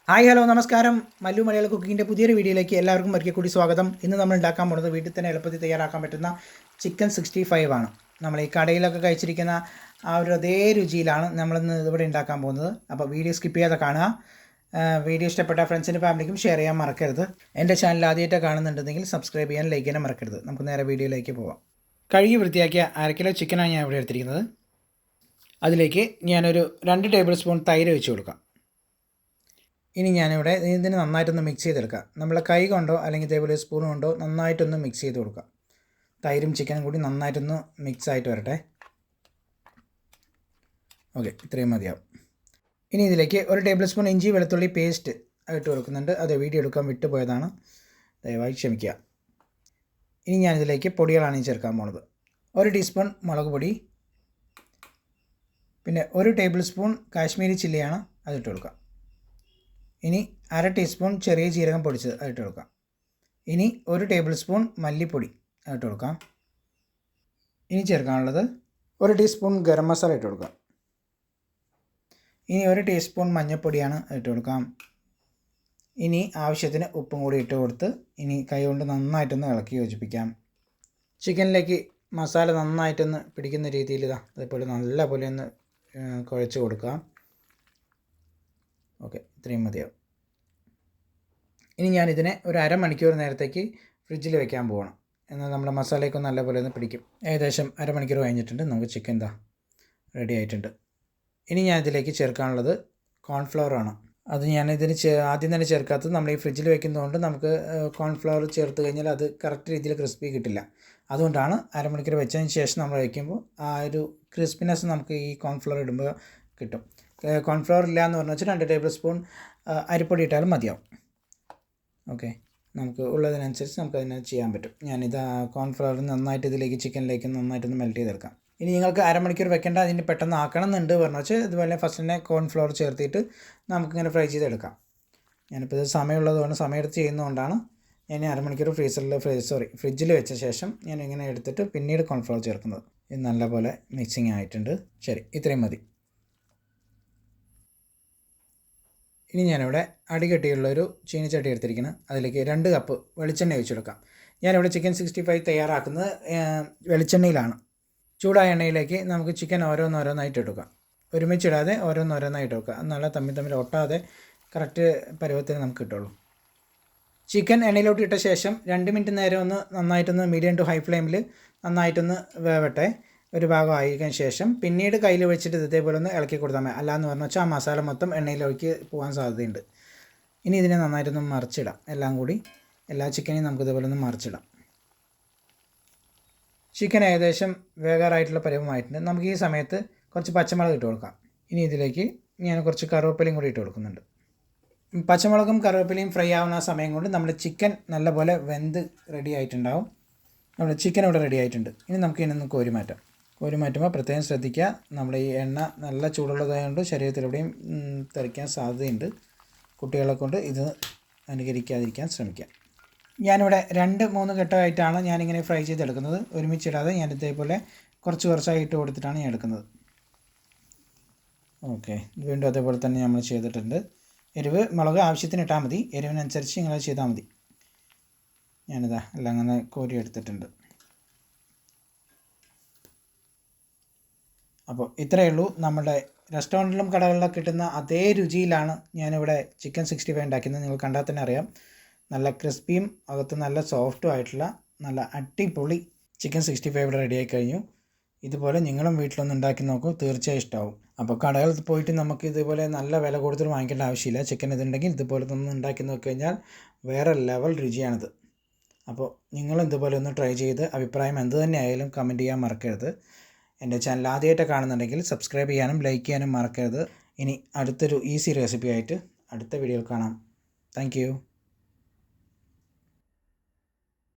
Hi hello നമസ്കാരം. മല്ലു മലയാള കുക്കിങ്ങിൻ്റെ പുതിയൊരു വീഡിയോയിലേക്ക് എല്ലാവർക്കും ഒരിക്കൽ കൂടി സ്വാഗതം. ഇന്ന് നമ്മൾ ഉണ്ടാക്കാൻ പോകുന്നത് വീട്ടിൽ തന്നെ എളുപ്പത്തിൽ തയ്യാറാക്കാൻ പറ്റുന്ന ചിക്കൻ 65 ആണ്. നമ്മൾ ഈ കടയിലൊക്കെ കഴിച്ചിരിക്കുന്ന ആ ഒരു അതേ രുചിയിലാണ് നമ്മളിന്ന് ഇവിടെ ഉണ്ടാക്കാൻ പോകുന്നത്. അപ്പോൾ വീഡിയോ സ്കിപ്പ് ചെയ്യാതെ കാണുക. വീഡിയോ ഇഷ്ടപ്പെട്ട ഫ്രണ്ട്സിൻ്റെ ഫാമിലിക്കും ഷെയർ ചെയ്യാൻ മറക്കരുത്. എൻ്റെ ചാനൽ ആദ്യമായിട്ട് കാണുന്നുണ്ടെങ്കിൽ സബ്സ്ക്രൈബ് ചെയ്യാൻ ലൈക്ക് ചെയ്യാൻ മറക്കരുത്. നമുക്ക് നേരെ വീഡിയോയിലേക്ക് പോവാം. കഴുകി വൃത്തിയാക്കിയ 1/2 കിലോ ചിക്കനാണ് ഞാൻ ഇവിടെ എടുത്തിരിക്കുന്നത്. അതിലേക്ക് ഞാനൊരു 2 ടേബിൾ സ്പൂൺ തൈര് ഒഴിച്ച് കൊടുക്കാം. ഇനി ഞാനിവിടെ ഇതിന് നന്നായിട്ടൊന്ന് മിക്സ് ചെയ്തെടുക്കാം. നമ്മൾ കൈ കൊണ്ടോ അല്ലെങ്കിൽ ഇതേപോലെ സ്പൂൺ കൊണ്ടോ നന്നായിട്ടൊന്ന് മിക്സ് ചെയ്ത് കൊടുക്കാം. തൈരും ചിക്കനും കൂടി നന്നായിട്ടൊന്ന് മിക്സ് ആയിട്ട് വരട്ടെ. ഓക്കെ, ഇത്രയും മതിയാവും. ഇനി ഇതിലേക്ക് 1 ടേബിൾ സ്പൂൺ ഇഞ്ചി വെളുത്തുള്ളി പേസ്റ്റ് ഇട്ട് കൊടുക്കുന്നുണ്ട്. അത് വീഡിയോ എടുക്കാൻ വിട്ടുപോയതാണ്, ദയവായി ക്ഷമിക്കുക. ഇനി ഞാനിതിലേക്ക് പൊടികളാണ് ചേർക്കാൻ പോകുന്നത്. 1 ടീസ്പൂൺ മുളക് പൊടി, പിന്നെ 1 ടേബിൾ സ്പൂൺ കാശ്മീരി ചില്ലിയാണ്, അതിട്ട് കൊടുക്കാം. ഇനി 1/2 ടീസ്പൂൺ ചെറിയ ജീരകം പൊടിച്ചത് അതിട്ട് കൊടുക്കാം. ഇനി 1 ടേബിൾ സ്പൂൺ മല്ലിപ്പൊടി അതിട്ട് കൊടുക്കാം. ഇനി ചേർക്കാനുള്ളത് 1 ടീസ്പൂൺ ഗരം മസാല ഇട്ട് കൊടുക്കാം. ഇനി 1 ടീസ്പൂൺ മഞ്ഞൾപ്പൊടിയാണ് ഇട്ട് കൊടുക്കാം. ഇനി ആവശ്യത്തിന് ഉപ്പും കൂടി ഇട്ട് കൊടുത്ത് ഇനി കൈ കൊണ്ട് നന്നായിട്ടൊന്ന് ഇളക്കി യോജിപ്പിക്കാം. ചിക്കനിലേക്ക് മസാല നന്നായിട്ടൊന്ന് പിടിക്കുന്ന രീതിയിൽ അതേപോലെ നല്ല പോലെ ഒന്ന് കുഴച്ച് കൊടുക്കാം. ഓക്കെ, ഇത്രയും മതിയാവും. ഇനി ഞാനിതിനെ ഒരു അരമണിക്കൂർ നേരത്തേക്ക് ഫ്രിഡ്ജിൽ വെക്കാൻ പോകണം. എന്നാൽ നമ്മുടെ മസാലയൊക്കെ നല്ലപോലെ ഒന്ന് പിടിക്കും. ഏകദേശം അരമണിക്കൂർ കഴിഞ്ഞിട്ടുണ്ട്. നമുക്ക് ചിക്കൻ റെഡി ആയിട്ടുണ്ട്. ഇനി ഞാൻ ഇതിലേക്ക് ചേർക്കാനുള്ളത് കോൺഫ്ലവറാണ്. അത് ഞാനിതിന് ആദ്യം തന്നെ ചേർക്കാത്തത് നമ്മൾ ഈ ഫ്രിഡ്ജിൽ വെക്കുന്നതുകൊണ്ട് നമുക്ക് കോൺഫ്ലവർ ചേർത്ത് കഴിഞ്ഞാൽ അത് കറക്റ്റ് രീതിയിൽ ക്രിസ്പി കിട്ടില്ല. അതുകൊണ്ടാണ് അരമണിക്കൂർ വെച്ചതിന് ശേഷം നമ്മൾ വയ്ക്കുമ്പോൾ ആ ഒരു ക്രിസ്പിനെസ് നമുക്ക് ഈ കോൺഫ്ലവർ ഇടുമ്പോൾ കിട്ടും. കോൺഫ്ലവർ ഇല്ല എന്ന് പറഞ്ഞു വെച്ചാൽ 2 ടേബിൾ സ്പൂൺ അരിപ്പൊടി ഇട്ടാലും മതിയാവും. ഓക്കെ, നമുക്ക് ഉള്ളതിനനുസരിച്ച് നമുക്കതിനെ ചെയ്യാൻ പറ്റും. ഞാനിത് കോൺഫ്ലവർ നന്നായിട്ട് ഇതിലേക്ക് ചിക്കനിലേക്ക് നന്നായിട്ടൊന്ന് മെൽറ്റ് ചെയ്തെടുക്കാം. ഇനി നിങ്ങൾക്ക് അരമണിക്കൂർ വെക്കേണ്ട, അതിന് പെട്ടെന്ന് ആക്കണം എന്നുണ്ട് പറഞ്ഞു വെച്ചാൽ ഇതുപോലെ ഫസ്റ്റ് തന്നെ കോൺഫ്ലവർ ചേർത്തിട്ട് നമുക്കിങ്ങനെ ഫ്രൈ ചെയ്തെടുക്കാം. ഞാനിപ്പോൾ ഇത് സമയമുള്ളതുകൊണ്ട് സമയമെടുത്ത് ചെയ്യുന്നതുകൊണ്ടാണ് ഞാൻ അരമണിക്കൂർ ഫ്രിഡ്ജിൽ വെച്ച ശേഷം ഞാൻ ഇങ്ങനെ എടുത്തിട്ട് പിന്നീട് കോൺഫ്ലവർ ചേർക്കുന്നത്. ഇത് നല്ലപോലെ മിക്സിങ് ആയിട്ടുണ്ട്. ശരി, ഇത്രയും മതി. ഇനി ഞാനിവിടെ അടികട്ടിയുള്ളൊരു ചീനിച്ചട്ടി എടുത്തിരിക്കുന്നത്. അതിലേക്ക് 2 കപ്പ് വെളിച്ചെണ്ണ ഒഴിച്ചെടുക്കാം. ഞാനിവിടെ ചിക്കൻ 65 തയ്യാറാക്കുന്നത് വെളിച്ചെണ്ണയിലാണ്. ചൂടായ എണ്ണയിലേക്ക് നമുക്ക് ചിക്കൻ ഓരോന്നോരോന്നായിട്ട് എടുക്കാം. ഒരുമിച്ചിടാതെ ഓരോന്നോരോന്നായിട്ട് വെക്കുക. നല്ല തമ്മിൽ ഒട്ടാതെ കറക്റ്റ് പരുവത്തിന് നമുക്ക് കിട്ടുള്ളൂ. ചിക്കൻ എണ്ണയിലോട്ട് ഇട്ട ശേഷം 2 മിനിറ്റ് നേരം ഒന്ന് നന്നായിട്ടൊന്ന് മീഡിയം ടു ഹൈ ഫ്ലെയിമിൽ നന്നായിട്ടൊന്ന് വേവട്ടെ. ഒരു ഭാഗം ആയതിനു ശേഷം പിന്നീട് കയ്യിൽ വെച്ചിട്ട് ഇതേപോലെ ഒന്ന് ഇളക്കി കൊടുത്താൽ മതി. അല്ലാന്ന് പറഞ്ഞു വെച്ചാൽ ആ മസാല മൊത്തം എണ്ണയിലേക്ക് പോകാൻ സാധ്യതയുണ്ട്. ഇനി ഇതിനെ നന്നായിട്ടൊന്ന് മറിച്ചിടാം. എല്ലാം കൂടി എല്ലാ ചിക്കനെയും നമുക്ക് ഇതേപോലെ ഒന്ന് മറിച്ചിടാം. ചിക്കൻ ഏകദേശം വേകാറായിട്ടുള്ള പരുവമായിട്ടുണ്ട്. നമുക്ക് ഈ സമയത്ത് കുറച്ച് പച്ചമുളക് ഇട്ട് കൊടുക്കാം. ഇനി ഇതിലേക്ക് ഞാൻ കുറച്ച് കറിവേപ്പിലയും കൂടി ഇട്ട് കൊടുക്കുന്നുണ്ട്. പച്ചമുളകും കറിവേപ്പിലയും ഫ്രൈ ആവുന്ന സമയം കൊണ്ട് നമ്മുടെ ചിക്കൻ നല്ലപോലെ വെന്ത് റെഡി ആയിട്ടുണ്ടാവും. നമ്മുടെ ചിക്കൻ ഇവിടെ റെഡി ആയിട്ടുണ്ട്. ഇനി നമുക്ക് ഇതിനൊന്ന് കോരി മാറ്റുമ്പോൾ പ്രത്യേകം ശ്രദ്ധിക്കുക. നമ്മുടെ ഈ എണ്ണ നല്ല ചൂടുള്ളതായതുകൊണ്ട് ശരീരത്തിലെവിടെയും തെറിക്കാൻ സാധ്യതയുണ്ട്. കുട്ടികളെ കൊണ്ട് ഇത് അനുകരിക്കാതിരിക്കാൻ ശ്രമിക്കുക. ഞാനിവിടെ 2-3 ഘട്ടമായിട്ടാണ് ഞാനിങ്ങനെ ഫ്രൈ ചെയ്തെടുക്കുന്നത്. ഒരുമിച്ചിടാതെ ഞാൻ ഇതേപോലെ കുറച്ചായി ഇട്ട് കൊടുത്തിട്ടാണ് ഞാൻ എടുക്കുന്നത്. ഓക്കെ, വീണ്ടും അതേപോലെ തന്നെ നമ്മൾ ചെയ്തിട്ടുണ്ട്. എരിവ് മുളക് ആവശ്യത്തിന് ഇട്ടാൽ മതി. എരിവിനനുസരിച്ച് നിങ്ങൾ ചെയ്താൽ മതി. ഞാനിതാ എല്ലാം അങ്ങനെ കോരി എടുത്തിട്ടുണ്ട്. അപ്പോൾ ഇത്രയേ ഉള്ളൂ. നമ്മുടെ റെസ്റ്റോറൻറ്റിലും കടകളിലൊക്കെ കിട്ടുന്ന അതേ രുചിയിലാണ് ഞാനിവിടെ ചിക്കൻ 65 ഉണ്ടാക്കുന്നത്. നിങ്ങൾ കണ്ടാൽ തന്നെ അറിയാം. നല്ല ക്രിസ്പിയും അകത്ത് നല്ല സോഫ്റ്റും ആയിട്ടുള്ള നല്ല അടിപൊളി ചിക്കൻ 65 ഇവിടെ റെഡിയായി കഴിഞ്ഞു. ഇതുപോലെ നിങ്ങളും വീട്ടിലൊന്ന് ഉണ്ടാക്കി നോക്കൂ, തീർച്ചയായും ഇഷ്ടമാവും. അപ്പോൾ കടകളിൽ പോയിട്ട് നമുക്ക് ഇതുപോലെ നല്ല വില കൊടുത്തിട്ട് വാങ്ങിക്കേണ്ട ആവശ്യമില്ല. ചിക്കൻ ഇതുണ്ടെങ്കിൽ ഇതുപോലെ ഒന്ന് ഉണ്ടാക്കി നോക്കി കഴിഞ്ഞാൽ വേറെ ലെവൽ രുചിയാണിത്. അപ്പോൾ നിങ്ങൾ ഇതുപോലെ ഒന്ന് ട്രൈ ചെയ്ത് അഭിപ്രായം എന്ത് തന്നെ ആയാലും കമൻറ്റ് ചെയ്യാൻ മറക്കരുത്. എൻ്റെ ചാനൽ ആദ്യമായിട്ട് കാണുന്നുണ്ടെങ്കിൽ സബ്സ്ക്രൈബ് ചെയ്യാനും ലൈക്ക് ചെയ്യാനും മറക്കരുത്. ഇനി അടുത്തൊരു ഈസി റെസിപ്പി ആയിട്ട് അടുത്ത വീഡിയോയിൽ കാണാം. താങ്ക്